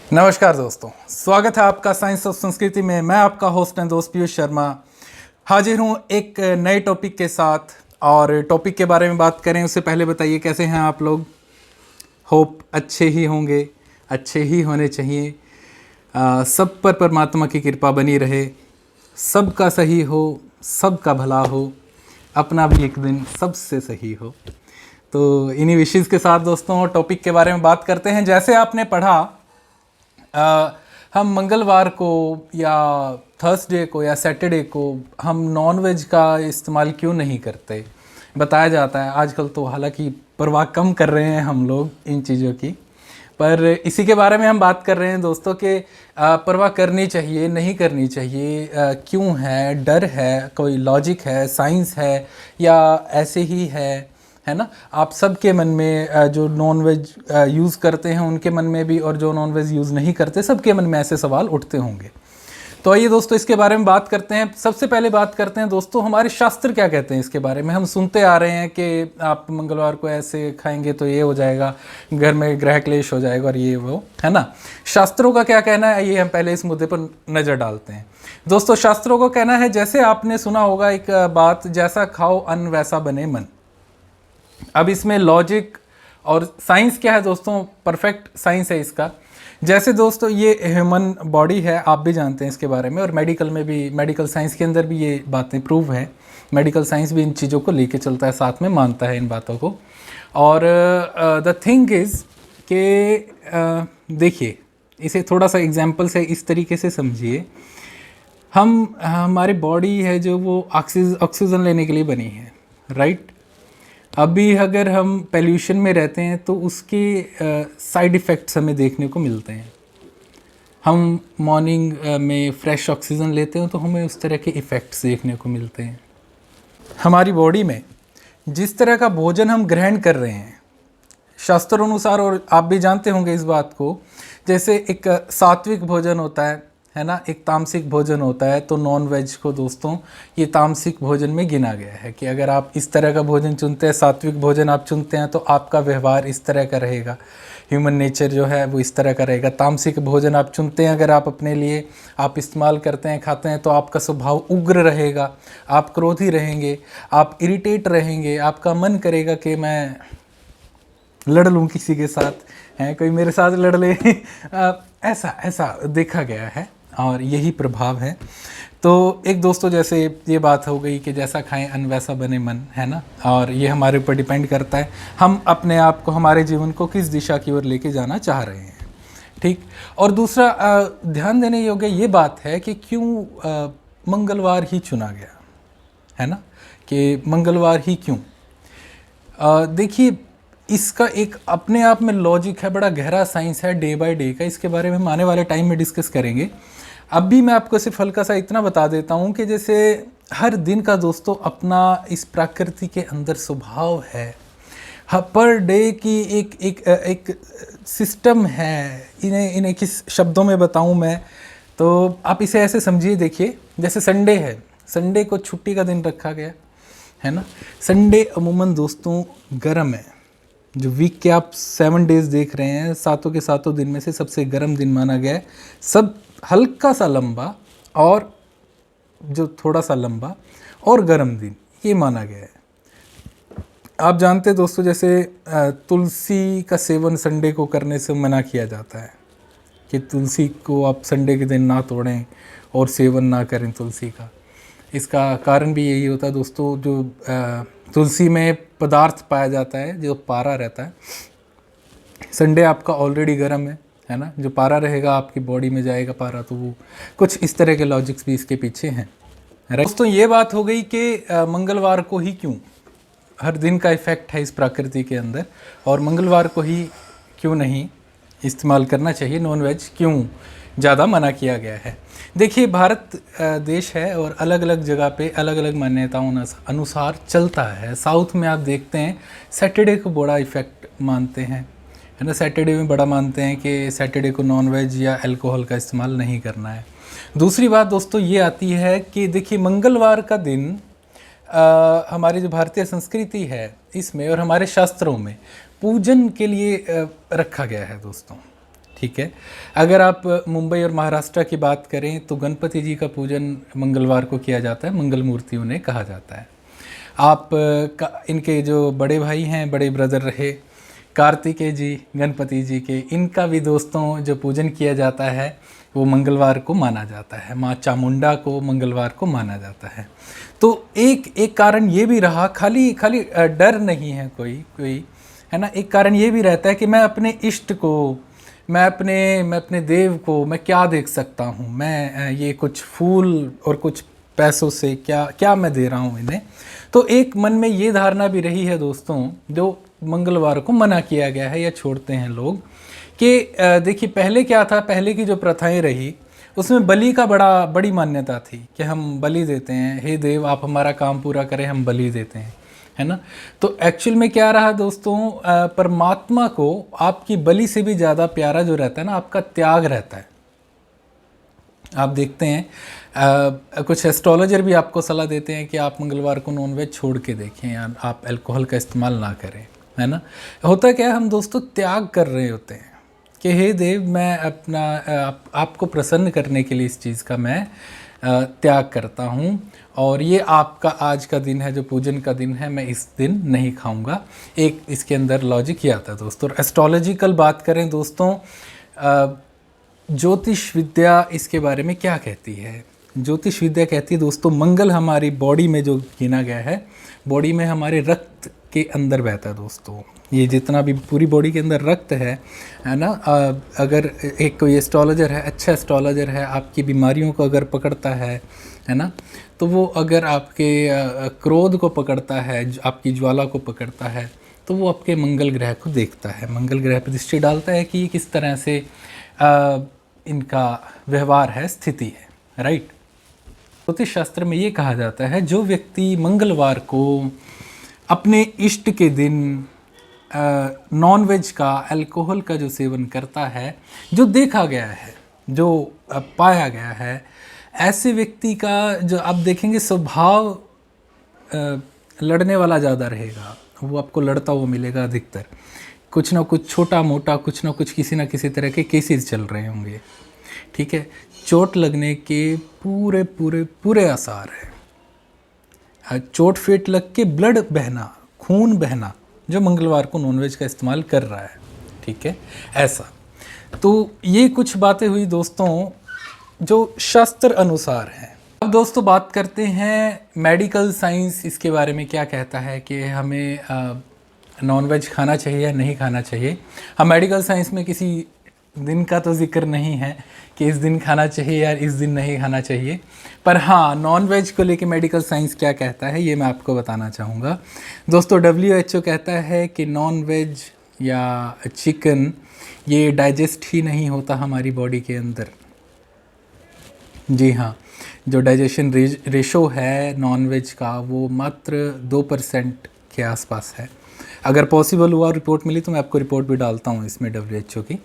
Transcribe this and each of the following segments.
नमस्कार दोस्तों, स्वागत है आपका साइंस और संस्कृति में। मैं आपका होस्ट एंड दोस्त पीयूष शर्मा हाजिर हूँ एक नए टॉपिक के साथ। और टॉपिक के बारे में बात करें उससे पहले बताइए कैसे हैं आप लोग। होप अच्छे ही होंगे, अच्छे ही होने चाहिए। सब पर परमात्मा की कृपा बनी रहे, सबका सही हो, सबका भला हो, अपना भी एक दिन सबसे सही हो। तो इन्हीं विशेष के साथ दोस्तों टॉपिक के बारे में बात करते हैं। जैसे आपने पढ़ा, हम मंगलवार को या थर्सडे को या सैटरडे को हम नॉन वेज का इस्तेमाल क्यों नहीं करते, बताया जाता है। आजकल तो हालांकि परवाह कम कर रहे हैं हम लोग इन चीज़ों की, पर इसी के बारे में हम बात कर रहे हैं दोस्तों कि परवाह करनी चाहिए नहीं करनी चाहिए, क्यों है, डर है, कोई लॉजिक है, साइंस है या ऐसे ही है ना। आप सबके मन में जो नॉन वेज यूज़ करते हैं उनके मन में भी, और जो नॉन वेज यूज़ नहीं करते सबके मन में ऐसे सवाल उठते होंगे। तो आइए दोस्तों इसके बारे में बात करते हैं। सबसे पहले बात करते हैं दोस्तों हमारे शास्त्र क्या कहते हैं इसके बारे में। हम सुनते आ रहे हैं कि आप मंगलवार को ऐसे खाएंगे तो ये हो जाएगा, घर में ग्रह क्लेश हो जाएगा और ये वो, है ना। शास्त्रों का क्या कहना है, ये हम पहले इस मुद्दे पर नज़र डालते हैं। दोस्तों शास्त्रों का कहना है, जैसे आपने सुना होगा एक बात, जैसा खाओ अन्न वैसा बने मन। अब इसमें लॉजिक और साइंस क्या है दोस्तों, परफेक्ट साइंस है इसका। जैसे दोस्तों ये ह्यूमन बॉडी है, आप भी जानते हैं इसके बारे में, और मेडिकल में भी, मेडिकल साइंस के अंदर भी ये बातें प्रूव है। मेडिकल साइंस भी इन चीज़ों को लेके चलता है, साथ में मानता है इन बातों को। और द थिंग इज़ कि देखिए इसे थोड़ा सा एग्जांपल से इस तरीके से समझिए। हमारी बॉडी है जो वो ऑक्सीजन लेने के लिए बनी है, राइट। अभी अगर हम पोल्यूशन में रहते हैं तो उसके साइड इफ़ेक्ट्स हमें देखने को मिलते हैं। हम मॉर्निंग में फ्रेश ऑक्सीजन लेते हैं तो हमें उस तरह के इफ़ेक्ट्स देखने को मिलते हैं। हमारी बॉडी में जिस तरह का भोजन हम ग्रहण कर रहे हैं शास्त्रों अनुसार, और आप भी जानते होंगे इस बात को, जैसे एक सात्विक भोजन होता है ना, एक तामसिक भोजन होता है। तो नॉन वेज को दोस्तों ये तामसिक भोजन में गिना गया है कि अगर आप इस तरह का भोजन चुनते हैं, सात्विक भोजन आप चुनते हैं, तो आपका व्यवहार इस तरह का रहेगा, ह्यूमन नेचर जो है वो इस तरह का रहेगा। तामसिक भोजन आप चुनते हैं, अगर आप अपने लिए आप इस्तेमाल करते हैं, खाते हैं, तो आपका स्वभाव उग्र रहेगा, आप क्रोधी रहेंगे, आप इरिटेट रहेंगे, आपका मन करेगा कि मैं लड़ लूँ किसी के साथ, है कोई मेरे साथ लड़ ले ऐसा देखा गया है और यही प्रभाव है। तो एक दोस्तों जैसे ये बात हो गई कि जैसा खाएं अन्न वैसा बने मन, है ना। और ये हमारे ऊपर डिपेंड करता है हम अपने आप को, हमारे जीवन को किस दिशा की ओर लेके जाना चाह रहे हैं, ठीक। और दूसरा ध्यान देने योग्य ये बात है कि क्यों मंगलवार ही चुना गया, है ना, कि मंगलवार ही क्यों। देखिए इसका एक अपने आप में लॉजिक है, बड़ा गहरा साइंस है डे बाय डे का। इसके बारे में हम आने वाले टाइम में डिस्कस करेंगे। अब भी मैं आपको सिर्फ हल्का सा इतना बता देता हूँ कि जैसे हर दिन का दोस्तों अपना इस प्रकृति के अंदर स्वभाव है, पर डे की एक सिस्टम है। इन्हें किस शब्दों में बताऊँ मैं, तो आप इसे ऐसे समझिए। देखिए जैसे संडे है, संडे को छुट्टी का दिन रखा गया है ना। संडे अमूमन दोस्तों गर्म है, जो वीक के आप 7 डेज देख रहे हैं, सातों के सातों दिन में से सबसे गर्म दिन माना गया है। सब हल्का सा लंबा और जो थोड़ा सा लंबा और गर्म दिन ये माना गया है। आप जानते हैं दोस्तों जैसे तुलसी का सेवन संडे को करने से मना किया जाता है कि तुलसी को आप संडे के दिन ना तोड़ें और सेवन ना करें तुलसी का। इसका कारण भी यही होता है दोस्तों, जो तुलसी में पदार्थ पाया जाता है जो पारा रहता है। संडे आपका ऑलरेडी गर्म है ना, जो पारा रहेगा आपकी बॉडी में जाएगा पारा, तो वो कुछ इस तरह के लॉजिक्स भी इसके पीछे हैं। दोस्तों ये बात हो गई कि मंगलवार को ही क्यों, हर दिन का इफ़ेक्ट है इस प्रकृति के अंदर, और मंगलवार को ही क्यों नहीं इस्तेमाल करना चाहिए, नॉन वेज क्यों ज़्यादा मना किया गया है। देखिए भारत देश है और अलग अलग जगह पे अलग अलग मान्यताओं अनुसार चलता है। साउथ में आप देखते हैं सैटरडे को बड़ा इफ़ेक्ट मानते हैं, है ना। सैटरडे में बड़ा मानते हैं कि सैटरडे को नॉन वेज या अल्कोहल का इस्तेमाल नहीं करना है। दूसरी बात दोस्तों ये आती है कि देखिए मंगलवार का दिन हमारी जो भारतीय संस्कृति है इसमें और हमारे शास्त्रों में पूजन के लिए रखा गया है दोस्तों, ठीक है। अगर आप मुंबई और महाराष्ट्र की बात करें तो गणपति जी का पूजन मंगलवार को किया जाता है, मंगल मूर्ति उन्हें कहा जाता है। इनके जो बड़े भाई हैं, बड़े ब्रदर रहे कार्तिकेय जी गणपति जी के, इनका भी दोस्तों जो पूजन किया जाता है वो मंगलवार को माना जाता है। माँ चामुंडा को मंगलवार को माना जाता है। तो एक कारण ये भी रहा, खाली डर नहीं है कोई है ना, एक कारण ये भी रहता है कि मैं अपने इष्ट को, मैं अपने देव को मैं क्या देख सकता हूँ, मैं ये कुछ फूल और कुछ पैसों से क्या मैं दे रहा हूँ इन्हें। तो एक मन में ये धारणा भी रही है दोस्तों, जो मंगलवार को मना किया गया है या छोड़ते हैं लोग, कि देखिए पहले क्या था, पहले की जो प्रथाएं रही उसमें बलि का बड़ी मान्यता थी कि हम बलि देते हैं, हे देव आप हमारा काम पूरा करें, हम बलि देते हैं, है ना। तो एक्चुअल में क्या रहा दोस्तों, परमात्मा को आपकी बलि से भी ज़्यादा प्यारा जो रहता है ना, आपका त्याग रहता है। आप देखते हैं कुछ एस्ट्रोलॉजर भी आपको सलाह देते हैं कि आप मंगलवार को नॉनवेज छोड़ के देखें या आप अल्कोहल का इस्तेमाल ना करें, है ना। होता क्या है, हम दोस्तों त्याग कर रहे होते हैं कि हे देव मैं आपको प्रसन्न करने के लिए इस चीज़ का मैं त्याग करता हूँ, और ये आपका आज का दिन है जो पूजन का दिन है, मैं इस दिन नहीं खाऊंगा। एक इसके अंदर लॉजिक ये आता है दोस्तों। और एस्ट्रोलॉजिकल बात करें दोस्तों, ज्योतिष विद्या इसके बारे में क्या कहती है। ज्योतिष विद्या कहती है दोस्तों, मंगल हमारी बॉडी में जो गिना गया है, बॉडी में हमारे रक्त के अंदर बहता है दोस्तों। ये जितना भी पूरी बॉडी के अंदर रक्त है ना, अगर एक कोई एस्ट्रोलॉजर है, अच्छा एस्ट्रोलॉजर है, आपकी बीमारियों को अगर पकड़ता है ना, तो वो अगर आपके क्रोध को पकड़ता है, आपकी ज्वाला को पकड़ता है, तो वो आपके मंगल ग्रह को देखता है, मंगल ग्रह पर दृष्टि डालता है कि किस तरह से इनका व्यवहार है, स्थिति है, राइट। ज्योतिष शास्त्र में ये कहा जाता है, जो व्यक्ति मंगलवार को अपने इष्ट के दिन नॉनवेज का, अल्कोहल का जो सेवन करता है, जो देखा गया है, जो पाया गया है, ऐसे व्यक्ति का जो आप देखेंगे स्वभाव लड़ने वाला ज़्यादा रहेगा, वो आपको लड़ता हुआ मिलेगा अधिकतर। कुछ ना कुछ छोटा मोटा, कुछ ना कुछ किसी ना किसी तरह के केसेस चल रहे होंगे, ठीक है। चोट लगने के पूरे पूरे पूरे आसार है। चोट फेट लग के ब्लड बहना, खून बहना, जो मंगलवार को नॉनवेज का इस्तेमाल कर रहा है, ठीक है, ऐसा। तो ये कुछ बातें हुई दोस्तों जो शास्त्र अनुसार हैं। अब दोस्तों बात करते हैं मेडिकल साइंस इसके बारे में क्या कहता है कि हमें नॉनवेज खाना चाहिए या नहीं खाना चाहिए। हम मेडिकल साइंस में किसी दिन का तो जिक्र नहीं है कि इस दिन खाना चाहिए या इस दिन नहीं खाना चाहिए, पर हाँ नॉनवेज को लेके मेडिकल साइंस क्या कहता है ये मैं आपको बताना चाहूँगा दोस्तों। WHO कहता है कि नॉनवेज या चिकन ये डाइजेस्ट ही नहीं होता हमारी बॉडी के अंदर। जी हाँ, जो डाइजेशन रेशो है नॉनवेज का वो मात्र 2% के आसपास है। अगर पॉसिबल हुआ और रिपोर्ट मिली तो मैं आपको रिपोर्ट भी डालता हूँ इसमें WHO की,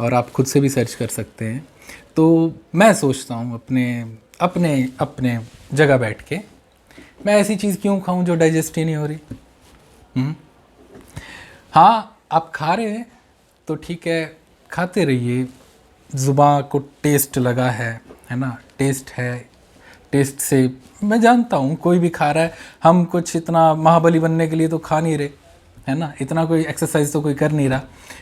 और आप खुद से भी सर्च कर सकते हैं। तो मैं सोचता हूँ अपने जगह बैठ के, मैं ऐसी चीज़ क्यों खाऊं जो डाइजेस्ट ही नहीं हो रही। हाँ आप खा रहे हैं तो ठीक है, खाते रहिए, ज़ुबान को टेस्ट लगा है ना, टेस्ट है, टेस्ट से मैं जानता हूँ कोई भी खा रहा है। हम कुछ इतना महाबली बनने के लिए तो खा नहीं रहे, है ना, इतना कोई एक्सरसाइज तो कोई कर नहीं रहा,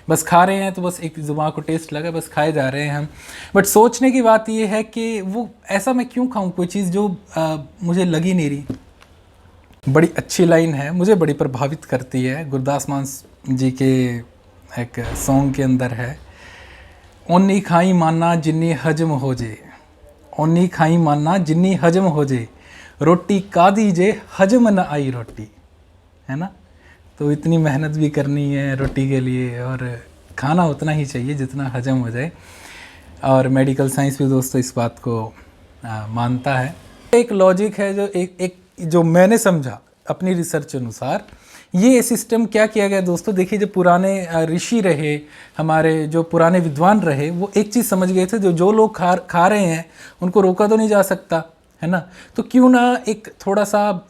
बस खा रहे हैं, तो बस एक ज़ुबान को टेस्ट लगा, बस खाए जा रहे हैं हम। बट सोचने की बात ये है कि वो ऐसा मैं क्यों खाऊं कोई चीज़ जो मुझे लगी नहीं रही। बड़ी अच्छी लाइन है, मुझे बड़ी प्रभावित करती है, गुरदास मान जी के एक सॉन्ग के अंदर है, ओनी खाई माना जिन्नी हजम हो जे, ओनी खाई माना जिन्नी हजम हो जे, रोटी का दीजे हजम न आई रोटी, है ना। तो इतनी मेहनत भी करनी है रोटी के लिए, और खाना उतना ही चाहिए जितना हजम हो जाए। और मेडिकल साइंस भी दोस्तों इस बात को मानता है। एक लॉजिक है जो एक जो मैंने समझा अपनी रिसर्च अनुसार, ये सिस्टम क्या किया गया दोस्तों, देखिए जो पुराने ऋषि रहे, हमारे जो पुराने विद्वान रहे, वो एक चीज़ समझ गए थे, जो लोग खा रहे हैं उनको रोका तो नहीं जा सकता, है ना, तो क्यों ना एक थोड़ा सा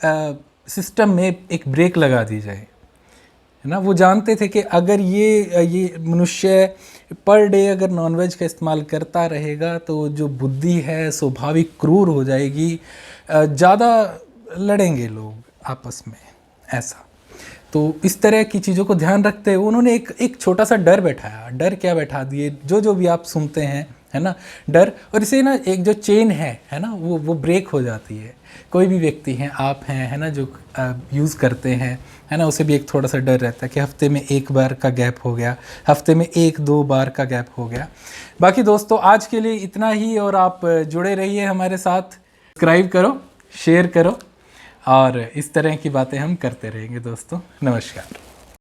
सिस्टम में एक ब्रेक लगा दी जाए, है ना। वो जानते थे कि अगर ये मनुष्य पर डे अगर नॉनवेज का इस्तेमाल करता रहेगा तो जो बुद्धि है स्वाभाविक क्रूर हो जाएगी, ज़्यादा लड़ेंगे लोग आपस में, ऐसा। तो इस तरह की चीज़ों को ध्यान रखते हुए उन्होंने एक छोटा सा डर बैठाया। डर क्या बैठा दिए, जो भी आप सुनते हैं, है ना, डर। और इसे ना एक जो चेन है ना, वो ब्रेक हो जाती है। कोई भी व्यक्ति हैं, आप हैं, है ना, जो यूज़ करते हैं, है ना, उसे भी एक थोड़ा सा डर रहता है कि हफ्ते में एक बार का गैप हो गया, हफ्ते में 1-2 बार का गैप हो गया। बाकी दोस्तों आज के लिए इतना ही, और आप जुड़े रहिए हमारे साथ, सब्सक्राइब करो, शेयर करो, और इस तरह की बातें हम करते रहेंगे दोस्तों। नमस्कार।